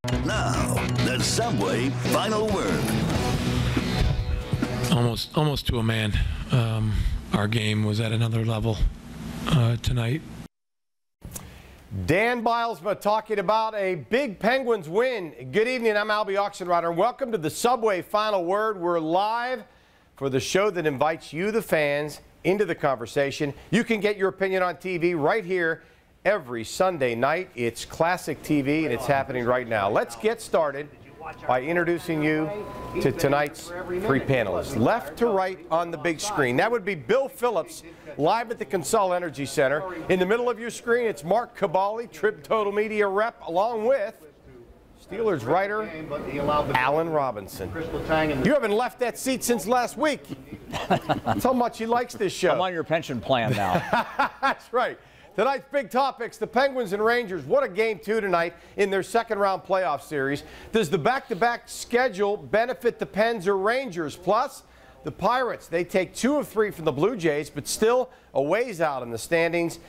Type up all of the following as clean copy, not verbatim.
Now, the Subway Final Word. Almost to a man. Our game was at another level tonight. Dan Bilesma talking about a big Penguins win. Good evening, I'm Albie Oxenrider, and welcome to the Subway Final Word. We're live for the show that invites you, the fans, into the conversation. You can get your opinion on TV right here every Sunday night. It's classic TV, and it's happening right now. Let's get started by introducing you to tonight's three panelists. Left to right on the big screen, that would be Bill Phillips, live at the Consol Energy Center. In the middle of your screen, it's Mark Kaboly, Trib Total Media rep, along with Steelers writer Alan Robinson. You haven't left that seat since last week. That's how much he likes this show. I'm on your pension plan now. That's right. Tonight's big topics, the Penguins and Rangers. What a game two tonight in their second-round playoff series. Does the back-to-back schedule benefit the Pens or Rangers? Plus, the Pirates, they take 2 of 3 from the Blue Jays, but still a ways out in the standings.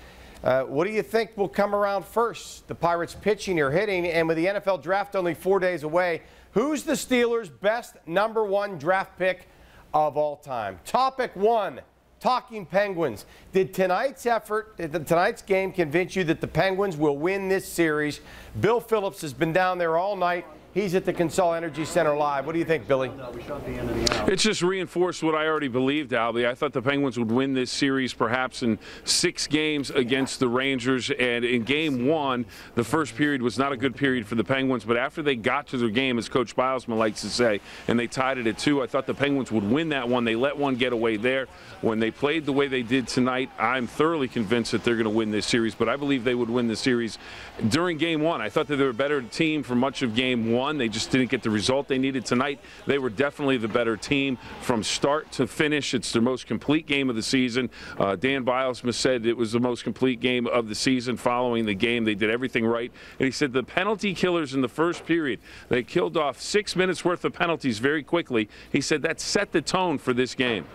What do you think will come around first? The Pirates pitching or hitting? And with the NFL draft only 4 days away, who's the Steelers' best #1 draft pick of all time? Topic 1. Talking Penguins. Did tonight's game convince you that the Penguins will win this series? Bill Phillips has been down there all night. He's at the Consol Energy Center live. What do you think, Billy? It's just reinforced what I already believed, Albie. I thought the Penguins would win this series perhaps in 6 games against the Rangers. And in game 1, the first period was not a good period for the Penguins. But after they got to their game, as Coach Bilesma likes to say, and they tied it at 2, I thought the Penguins would win that one. They let one get away there. When they played the way they did tonight, I'm thoroughly convinced that they're going to win this series. But I believe they would win the series during game 1. I thought that they were a better team for much of game 1. They just didn't get the result they needed tonight. They were definitely the better team from start to finish. It's their most complete game of the season. Dan Bilesma said it was the most complete game of the season following the game. They did everything right. And he said the penalty killers in the first period, they killed off 6 minutes worth of penalties very quickly. He said that set the tone for this game.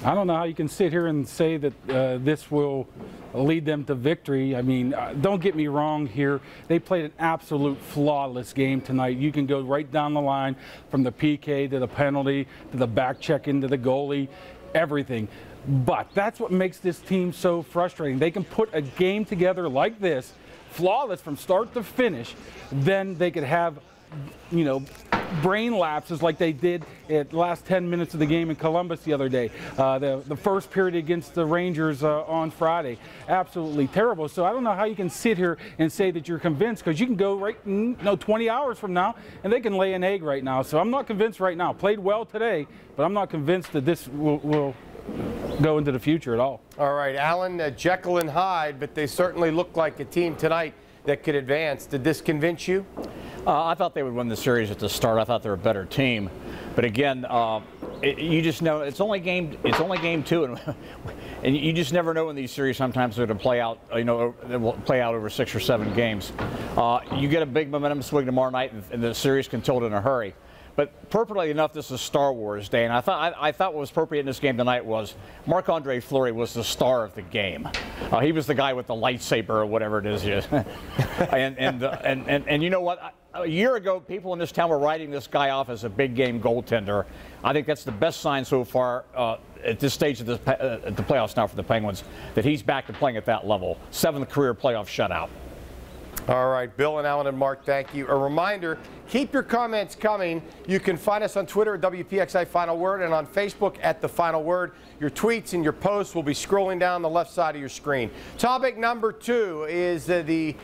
I don't know how you can sit here and say that this will lead them to victory. I mean, don't get me wrong here. They played an absolute flawless game tonight. You can go right down the line from the PK to the penalty to the back check into the goalie, everything. But that's what makes this team so frustrating. They can put a game together like this, flawless from start to finish, then they could have, you know, brain lapses like they did at the last 10 minutes of the game in Columbus the other day. The first period against the Rangers on Friday. Absolutely terrible. So I don't know how you can sit here and say that you're convinced, because you can go right, 20 hours from now and they can lay an egg right now. So I'm not convinced right now. Played well today, but I'm not convinced that this will go into the future at all. All right, Alan, Jekyll and Hyde, but they certainly look like a team tonight that could advance. Did this convince you? I thought they would win the series at the start. I thought they were a better team, but again, you just know it's only game 2, and you just never know when these series sometimes are going to play out. They will play out over 6 or 7 games. You get a big momentum swing tomorrow night, and the series can tilt in a hurry. But appropriately enough, this is Star Wars Day, and I thought what was appropriate in this game tonight was Marc-Andre Fleury was the star of the game. He was the guy with the lightsaber or whatever it is, and you know what? A year ago, people in this town were writing this guy off as a big game goaltender. I think that's the best sign so far at this stage of the playoffs now for the Penguins, that he's back to playing at that level. 7th career playoff shutout. All right, Bill and Alan and Mark, thank you. A reminder, keep your comments coming. You can find us on Twitter at WPXI Final Word and on Facebook at The Final Word. Your tweets and your posts will be scrolling down the left side of your screen. Topic number 2 is the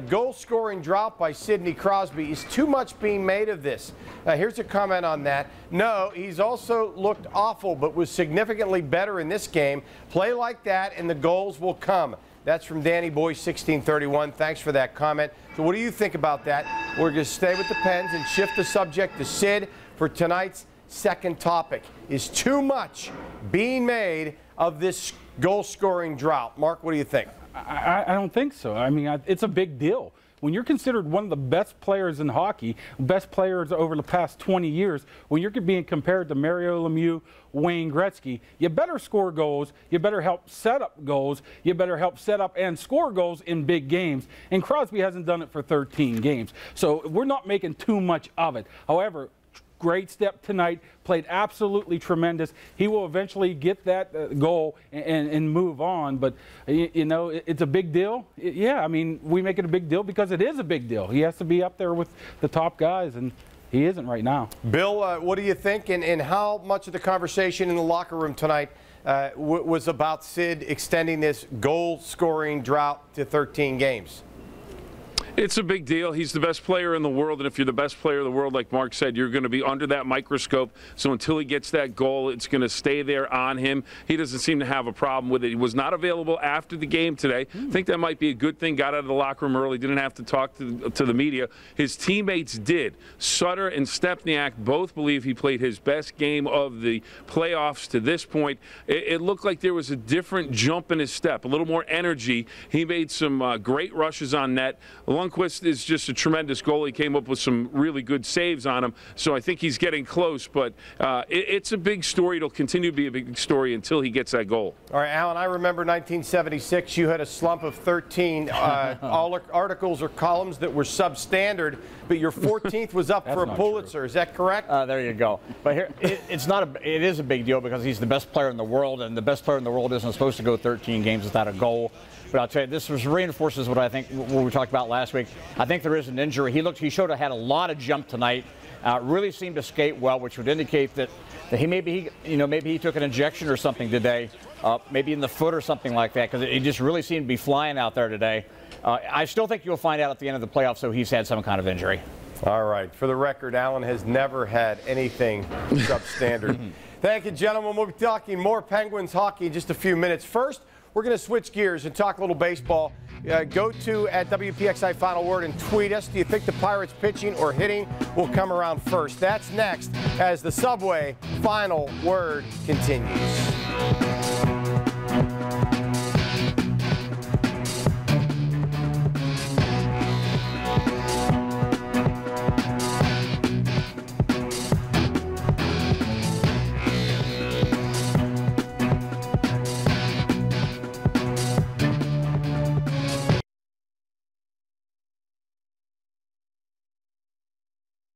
goal-scoring drought by Sidney Crosby. Is too much being made of this? Here's a comment on that. No, he's also looked awful, but was significantly better in this game. Play like that and the goals will come. That's from Danny Boy 1631. Thanks for that comment. So what do you think about that? We're going to stay with the Pens and shift the subject to Sid for tonight's second topic. Is too much being made of this goal-scoring drought? Mark, what do you think? I don't think so. I mean, it's a big deal. when you're considered one of the best players in hockey, best players over the past 20 years, when you're being compared to Mario Lemieux, Wayne Gretzky, you better score goals, you better help set up goals, you better help set up and score goals in big games. And Crosby hasn't done it for 13 games. So we're not making too much of it. However, great step tonight, played absolutely tremendous. He will eventually get that goal and move on, but you know, it's a big deal. Yeah, I mean, we make it a big deal because it is a big deal. He has to be up there with the top guys, and he isn't right now. Bill, what do you think, and how much of the conversation in the locker room tonight was about Sid extending this goal-scoring drought to 13 games? It's a big deal. He's the best player in the world, and if you're the best player in the world, like Mark said, you're going to be under that microscope. So until he gets that goal, it's going to stay there on him. He doesn't seem to have a problem with it. He was not available after the game today. I think that might be a good thing. Got out of the locker room early, didn't have to talk to the media. His teammates did. Sutter and Stepniak both believe he played his best game of the playoffs to this point. It looked like there was a different jump in his step, a little more energy. He made some great rushes on net. Lundqvist is just a tremendous goalie. He came up with some really good saves on him, so I think he's getting close. But it's a big story. It'll continue to be a big story until he gets that goal. All right, Alan, I remember 1976. You had a slump of 13 articles or columns that were substandard, but your 14th was up for a Pulitzer. True. Is that correct? There you go. But here, it is a big deal because he's the best player in the world, and the best player in the world isn't supposed to go 13 games without a goal. But I'll tell you, this reinforces what I think what we talked about last week. I think there is an injury. He showed had a lot of jump tonight. Really seemed to skate well, which would indicate that maybe he took an injection or something today, maybe in the foot or something like that, because it just really seemed to be flying out there today. I still think you'll find out at the end of the playoffs, so he's had some kind of injury. All right. For the record, Alan has never had anything substandard. Thank you, gentlemen. We'll be talking more Penguins hockey in just a few minutes. First, we're going to switch gears and talk a little baseball. Go to @WPXI Final Word and tweet us. Do you think the Pirates pitching or hitting will come around first? That's next as the Subway Final Word continues.